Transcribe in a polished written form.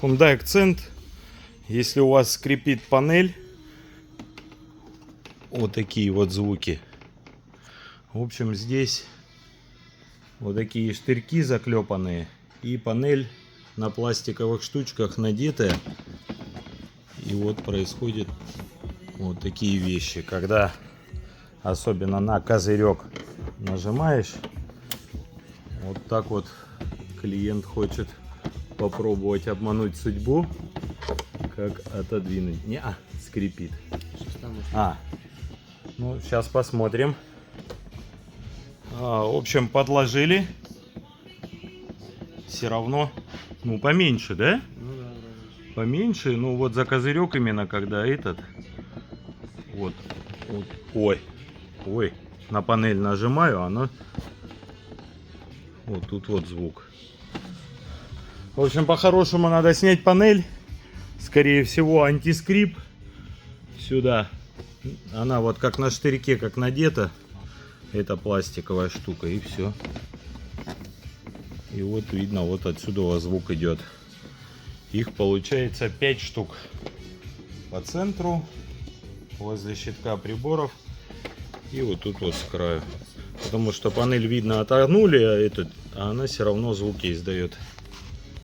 Hyundai Accent. Если у вас скрипит панель, вот такие вот звуки. В общем, здесь вот такие штырьки заклепанные и панель на пластиковых штучках надетая. И вот происходят вот такие вещи, когда особенно на козырек нажимаешь, вот так вот клиент хочет попробовать обмануть судьбу, как отодвинуть. Не, скрипит. Ну сейчас посмотрим. В общем, подложили. Все равно, ну поменьше, да? Ну да, Поменьше, ну вот за козырек именно, когда этот, вот, ой, на панель нажимаю, она, вот тут вот звук. В общем, по-хорошему надо снять панель, скорее всего антискрип сюда, она вот как на штырьке, как надета, это пластиковая штука, и все. И вот видно, вот отсюда звук идет. Их получается 5 штук по центру, возле щитка приборов и вот тут вот с краю. Потому что панель видно отогнули, а она все равно звуки издает.